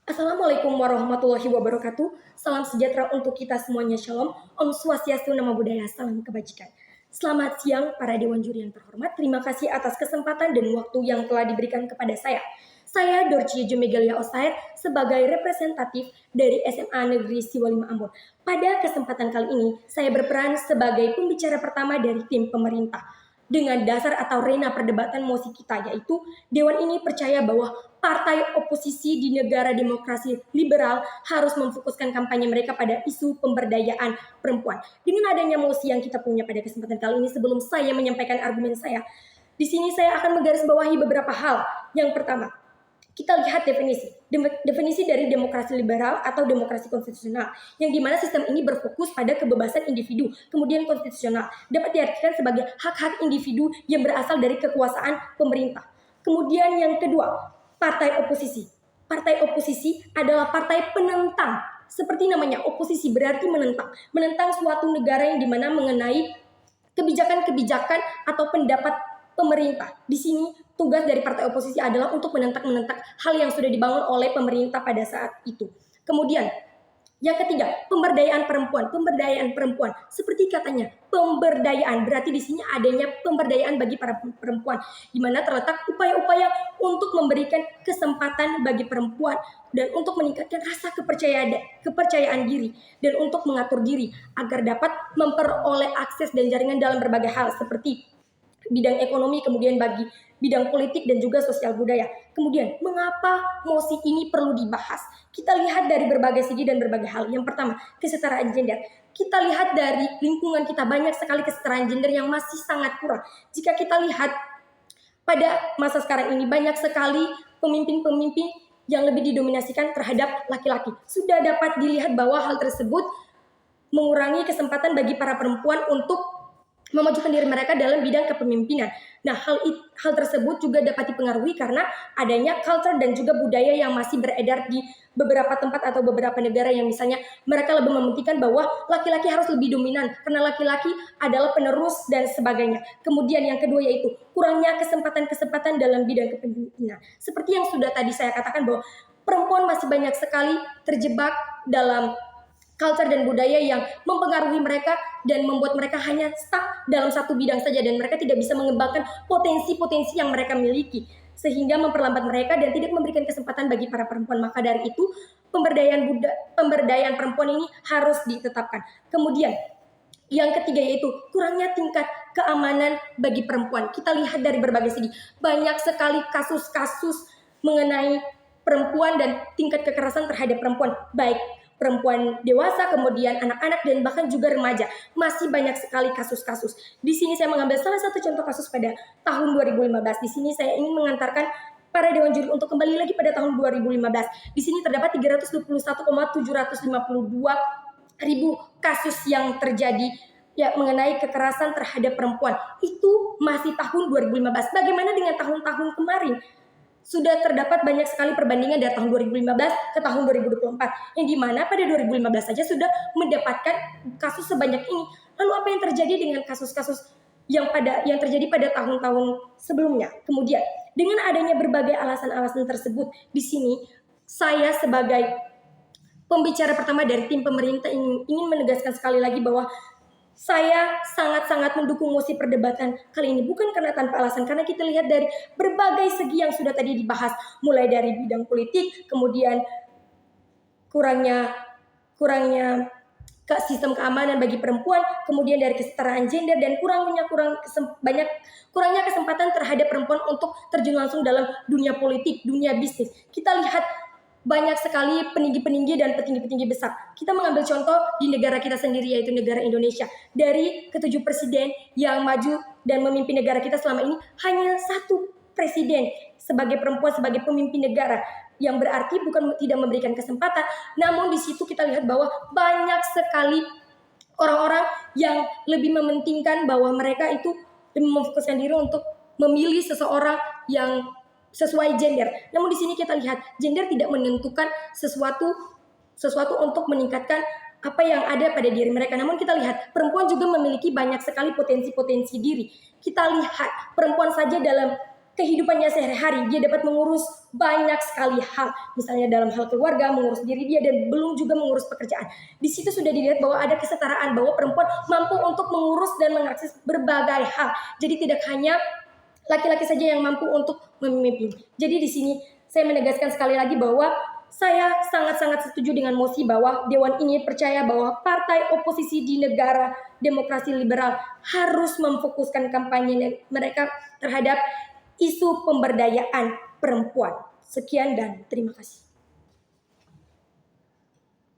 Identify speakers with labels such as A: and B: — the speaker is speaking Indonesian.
A: Assalamualaikum warahmatullahi wabarakatuh. Salam sejahtera untuk kita semuanya. Shalom. Om Swastiastu, Namo Buddhaya, salam kebajikan. Selamat siang para Dewan Juri yang terhormat. Terima kasih atas kesempatan dan waktu yang telah diberikan kepada saya. Saya Dorcie Jumegalia Osair sebagai representatif dari SMA Negeri Siwalima Ambon. Pada kesempatan kali ini, saya berperan sebagai pembicara pertama dari tim pemerintah. Dengan dasar atau rena perdebatan mosi kita, yaitu Dewan ini percaya bahwa partai oposisi di negara demokrasi liberal harus memfokuskan kampanye mereka pada isu pemberdayaan perempuan. Dengan adanya mosi yang kita punya pada kesempatan kali ini, sebelum saya menyampaikan argumen saya, di sini saya akan menggarisbawahi beberapa hal. Yang pertama, kita lihat definisi dari demokrasi liberal atau demokrasi konstitusional, yang dimana sistem ini berfokus pada kebebasan individu. Kemudian konstitusional dapat diartikan sebagai hak-hak individu yang berasal dari kekuasaan pemerintah. Kemudian yang kedua, partai oposisi. Partai oposisi adalah partai penentang. Seperti namanya, oposisi berarti menentang suatu negara yang dimana mengenai kebijakan-kebijakan atau pendapat pemerintah. Di sini tugas dari partai oposisi adalah untuk menentang hal yang sudah dibangun oleh pemerintah pada saat itu. Kemudian yang ketiga, pemberdayaan perempuan. Pemberdayaan perempuan, seperti katanya, pemberdayaan berarti di sini adanya pemberdayaan bagi para perempuan, di mana terletak upaya-upaya untuk memberikan kesempatan bagi perempuan dan untuk meningkatkan rasa kepercayaan diri dan untuk mengatur diri agar dapat memperoleh akses dan jaringan dalam berbagai hal seperti bidang ekonomi, kemudian bagi bidang politik dan juga sosial budaya. Kemudian, mengapa mosi ini perlu dibahas? Kita lihat dari berbagai segi dan berbagai hal. Yang pertama, kesetaraan gender. Kita lihat dari lingkungan kita, banyak sekali kesetaraan gender yang masih sangat kurang. Jika kita lihat pada masa sekarang ini, banyak sekali pemimpin-pemimpin yang lebih didominasikan terhadap laki-laki. Sudah dapat dilihat bahwa hal tersebut mengurangi kesempatan bagi para perempuan untuk memajukan diri mereka dalam bidang kepemimpinan. Nah, hal tersebut juga dapat dipengaruhi karena adanya culture dan juga budaya yang masih beredar di beberapa tempat atau beberapa negara yang misalnya mereka lebih mementingkan bahwa laki-laki harus lebih dominan karena laki-laki adalah penerus dan sebagainya. Kemudian yang kedua yaitu kurangnya kesempatan-kesempatan dalam bidang kepemimpinan. Seperti yang sudah tadi saya katakan bahwa perempuan masih banyak sekali terjebak dalam culture dan budaya yang mempengaruhi mereka dan membuat mereka hanya stuck dalam satu bidang saja dan mereka tidak bisa mengembangkan potensi-potensi yang mereka miliki sehingga memperlambat mereka dan tidak memberikan kesempatan bagi para perempuan. Maka dari itu pemberdayaan perempuan ini harus ditetapkan. Kemudian yang ketiga yaitu kurangnya tingkat keamanan bagi perempuan. Kita lihat dari berbagai segi, banyak sekali kasus-kasus mengenai perempuan dan tingkat kekerasan terhadap perempuan, baik perempuan dewasa, kemudian anak-anak, dan bahkan juga remaja. Masih banyak sekali kasus-kasus. Di sini saya mengambil salah satu contoh kasus pada tahun 2015. Di sini saya ingin mengantarkan para Dewan Juri untuk kembali lagi pada tahun 2015. Di sini terdapat 321,752 ribu kasus yang terjadi ya mengenai kekerasan terhadap perempuan. Itu masih tahun 2015. Bagaimana dengan tahun-tahun kemarin? Sudah terdapat banyak sekali perbandingan dari tahun 2015 ke tahun 2024 yang dimana pada 2015 saja sudah mendapatkan kasus sebanyak ini. Lalu apa yang terjadi dengan kasus-kasus yang terjadi pada tahun-tahun sebelumnya? Kemudian dengan adanya berbagai alasan-alasan tersebut, di sini saya sebagai pembicara pertama dari tim pemerintah ingin menegaskan sekali lagi bahwa saya sangat-sangat mendukung mosi perdebatan kali ini, bukan karena tanpa alasan, karena kita lihat dari berbagai segi yang sudah tadi dibahas, mulai dari bidang politik, kemudian kurangnya sistem keamanan bagi perempuan, kemudian dari kesetaraan gender dan kurangnya kesempatan terhadap perempuan untuk terjun langsung dalam dunia politik, dunia bisnis. Kita lihat banyak sekali peninggi-peninggi dan petinggi-petinggi besar. Kita mengambil contoh di negara kita sendiri, yaitu negara Indonesia. Dari ketujuh presiden yang maju dan memimpin negara kita selama ini, hanya satu presiden sebagai perempuan, sebagai pemimpin negara. Yang berarti bukan tidak memberikan kesempatan, namun di situ kita lihat bahwa banyak sekali orang-orang yang lebih mementingkan bahwa mereka itu lebih memfokuskan diri untuk memilih seseorang yang sesuai gender. Namun di sini kita lihat gender tidak menentukan sesuatu untuk meningkatkan apa yang ada pada diri mereka. Namun kita lihat perempuan juga memiliki banyak sekali potensi-potensi diri. Kita lihat perempuan saja dalam kehidupannya sehari-hari dia dapat mengurus banyak sekali hal, misalnya dalam hal keluarga, mengurus diri dia dan belum juga mengurus pekerjaan. Di situ sudah dilihat bahwa ada kesetaraan, bahwa perempuan mampu untuk mengurus dan mengakses berbagai hal. Jadi tidak hanya laki-laki saja yang mampu untuk memimpin. Jadi di sini saya menegaskan sekali lagi bahwa saya sangat-sangat setuju dengan mosi bahwa Dewan ini percaya bahwa partai oposisi di negara demokrasi liberal harus memfokuskan kampanye mereka terhadap isu pemberdayaan perempuan. Sekian dan terima kasih.